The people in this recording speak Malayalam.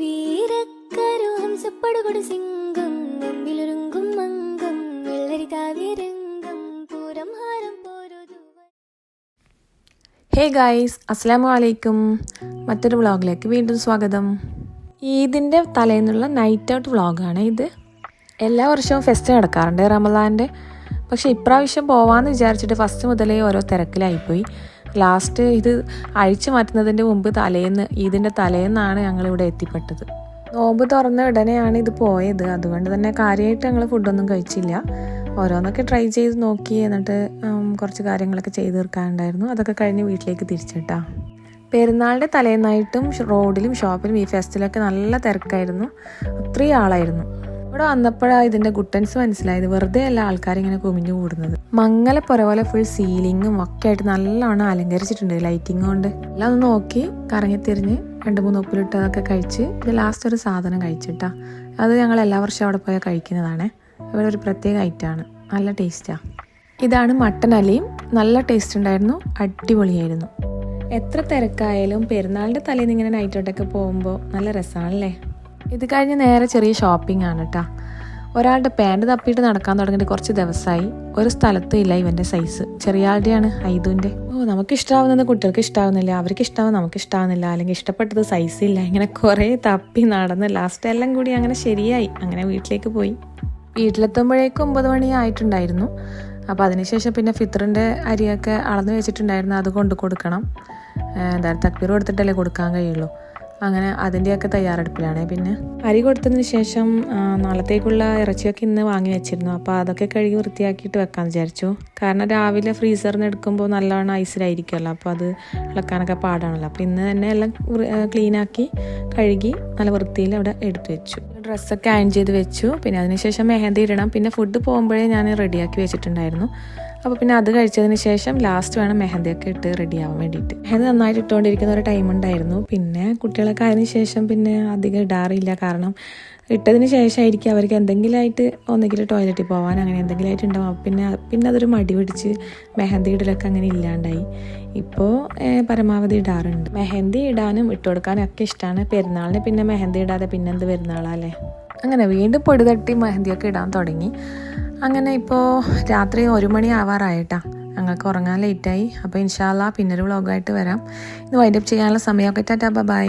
വീരക്കരുഹംസപ്പടുകൊടു സിംഗം മുമ്പിലൊരുങ്കും മംഗം വെള്ളരിതാവിരംഗം പൂരം ഹാരം പോരുതു. ഹേ ഗായ്സ്, അസ്സലാമു അലൈക്കും. മറ്റൊരു വ്ളോഗിലേക്ക് വീണ്ടും സ്വാഗതം. ഈദിൻ്റെ തലേന്നുള്ള നൈറ്റ് ഔട്ട് വ്ളോഗാണ് ഇത്. എല്ലാ വർഷവും ഫെസ്റ്റ് നടക്കാറുണ്ട് റമദാൻ്റെ. പക്ഷേ ഇപ്രാവശ്യം പോവാമെന്ന് വിചാരിച്ചിട്ട് ഫസ്റ്റ് മുതലേ ഓരോ തിരക്കിലായിപ്പോയി. ലാസ്റ്റ് ഇത് അഴിച്ചു മാറ്റുന്നതിൻ്റെ മുമ്പ് ഈദിൻ്റെ തലേന്നാണ് ഞങ്ങളിവിടെ എത്തിപ്പെട്ടത്. നോമ്പ് തുറന്ന ഉടനെയാണ് ഇത് പോയത്. അതുകൊണ്ട് തന്നെ കാര്യമായിട്ട് ഞങ്ങൾ ഫുഡൊന്നും കഴിച്ചില്ല. ഓരോന്നൊക്കെ ട്രൈ ചെയ്ത് നോക്കി, എന്നിട്ട് കുറച്ച് കാര്യങ്ങളൊക്കെ ചെയ്ത് തീർക്കാനുണ്ടായിരുന്നു. അതൊക്കെ കഴിഞ്ഞ് വീട്ടിലേക്ക് തിരിച്ചിട്ടാ. പെരുന്നാളിൻ്റെ തലേന്നായിട്ടും റോഡിലും ഷോപ്പിലും ഈ ഫെസ്റ്റിലൊക്കെ നല്ല തിരക്കായിരുന്നു. അത്രയും ആളായിരുന്നു. ഇവിടെ വന്നപ്പോഴാണ് ഇതിൻ്റെ ഗുട്ടൻസ് മനസ്സിലായത്. വെറുതെ അല്ല ആൾക്കാരിങ്ങനെ കുമിഞ്ഞു കൂടുന്നത്. മംഗലപ്പുര പോലെ ഫുൾ സീലിങ്ങും ഒക്കെ ആയിട്ട് നല്ലോണം അലങ്കരിച്ചിട്ടുണ്ട് ലൈറ്റിങ് കൊണ്ട്. എല്ലാം ഒന്ന് നോക്കി കറങ്ങിത്തിരിഞ്ഞ് 2-3 ഉപ്പിലിട്ടതൊക്കെ കഴിച്ച് ഇത് ലാസ്റ്റ് ഒരു സാധനം കഴിച്ചിട്ടാ. അത് ഞങ്ങൾ എല്ലാ വർഷവും അവിടെ പോയാൽ കഴിക്കുന്നതാണ്. ഇവിടെ ഒരു പ്രത്യേക ഐറ്റമാണ്, നല്ല ടേസ്റ്റാണ്. ഇതാണ് മട്ടൻ അലിയും. നല്ല ടേസ്റ്റ് ഉണ്ടായിരുന്നു, അടിപൊളിയായിരുന്നു. എത്ര തിരക്കായാലും പെരുന്നാളിൻ്റെ തലേന്ന് ഇങ്ങനെ നൈറ്റ് ഔട്ടൊക്കെ പോകുമ്പോൾ നല്ല രസമാണല്ലേ. ഇത് കഴിഞ്ഞ് നേരെ ചെറിയ ഷോപ്പിംഗ് ആണ് കേട്ടോ. ഒരാളുടെ പാൻറ് തപ്പിയിട്ട് നടക്കാൻ തുടങ്ങിയിട്ട് കുറച്ച് ദിവസമായി. ഒരു സ്ഥലത്തും ഇല്ല ഇവൻ്റെ സൈസ്. ചെറിയ ആളുടെയാണ്, ഐദുവിൻ്റെ. നമുക്ക് ഇഷ്ടമാവുന്നത് കുട്ടികൾക്ക് ഇഷ്ടമാവുന്നില്ല, അവർക്ക് ഇഷ്ടമാവും നമുക്ക് ഇഷ്ടമാവുന്നില്ല, അല്ലെങ്കിൽ ഇഷ്ടപ്പെട്ടത് സൈസ് ഇല്ല. ഇങ്ങനെ കുറേ തപ്പി നടന്ന് ലാസ്റ്റ് എല്ലാം കൂടി അങ്ങനെ ശരിയായി. അങ്ങനെ വീട്ടിലേക്ക് പോയി. വീട്ടിലെത്തുമ്പോഴേക്കും 9 മണി ആയിട്ടുണ്ടായിരുന്നു. അപ്പോൾ അതിനുശേഷം പിന്നെ ഫിത്തറിൻ്റെ അരിയൊക്കെ അളന്ന് വെച്ചിട്ടുണ്ടായിരുന്നു. അത് കൊണ്ട് കൊടുക്കണം. എന്തായാലും തക്ബീർ കൊടുത്തിട്ടല്ലേ കൊടുക്കാൻ കഴിയുള്ളൂ. അങ്ങനെ അതിൻ്റെയൊക്കെ തയ്യാറെടുപ്പിലാണ്. പിന്നെ അരി കൊടുത്തതിന് ശേഷം നാളത്തേക്കുള്ള ഇറച്ചിയൊക്കെ ഇന്ന് വാങ്ങി വെച്ചിരുന്നു. അപ്പോൾ അതൊക്കെ കഴുകി വൃത്തിയാക്കിയിട്ട് വെക്കാമെന്ന് വിചാരിച്ചു. കാരണം രാവിലെ ഫ്രീസറിൽ നിന്ന് എടുക്കുമ്പോൾ നല്ലോണം ഐസിലായിരിക്കുമല്ലോ, അപ്പോൾ അത് ഇളക്കാനൊക്കെ പാടാണല്ലോ. അപ്പോൾ ഇന്ന് തന്നെ എല്ലാം ക്ലീനാക്കി കഴുകി നല്ല വൃത്തിയിൽ അവിടെ എടുത്തു വെച്ചു. ഡ്രസ്സൊക്കെ അയൺ ചെയ്ത് വെച്ചു. പിന്നെ അതിനുശേഷം മെഹന്തി ഇടണം. പിന്നെ ഫുഡ് പോകുമ്പോഴേ ഞാൻ റെഡിയാക്കി വെച്ചിട്ടുണ്ടായിരുന്നു. അപ്പോൾ പിന്നെ അത് കഴിച്ചതിന് ശേഷം ലാസ്റ്റ് വേണം മെഹന്തിയൊക്കെ ഇട്ട് റെഡിയാവാൻ വേണ്ടിയിട്ട്. മെഹന്തി നന്നായിട്ട് ഇട്ടുകൊണ്ടിരിക്കുന്ന ഒരു ടൈം ഉണ്ടായിരുന്നു. പിന്നെ കുട്ടികളൊക്കെ അതിന് ശേഷം പിന്നെ അധികം ഇടാറില്ല. കാരണം ഇട്ടതിന് ശേഷമായിരിക്കും അവർക്ക് എന്തെങ്കിലുമായിട്ട് ഒന്നെങ്കിൽ ടോയ്ലറ്റിൽ പോകാൻ അങ്ങനെ എന്തെങ്കിലുമായിട്ട് ഉണ്ടാവും. പിന്നെ അതൊരു മടി പിടിച്ച് മെഹന്തി ഇടലൊക്കെ അങ്ങനെ ഇല്ലാണ്ടായി. ഇപ്പോൾ പരമാവധി ഇടാറുണ്ട്. മെഹന്തി ഇടാനും ഇട്ട് കൊടുക്കാനും ഒക്കെ ഇഷ്ടമാണ്. പെരുന്നാളിന് പിന്നെ മെഹന്തി ഇടാതെ പിന്നെന്ത് പെരുന്നാളല്ലേ. അങ്ങനെ വീണ്ടും പൊടി തട്ടി മെഹന്തിയൊക്കെ ഇടാൻ തുടങ്ങി. അങ്ങനെ ഇപ്പോൾ രാത്രി 1 മണി ആവാറായിട്ടാ. ഞങ്ങൾക്ക് ഉറങ്ങാൻ ലേറ്റായി. അപ്പോൾ ഇൻഷാ അല്ലാഹ് പിന്നൊരു വ്ളോഗായിട്ട് വരാം. ഇത് വൈൻഡപ്പ് ചെയ്യാനുള്ള സമയമൊക്കെ. Tata bye.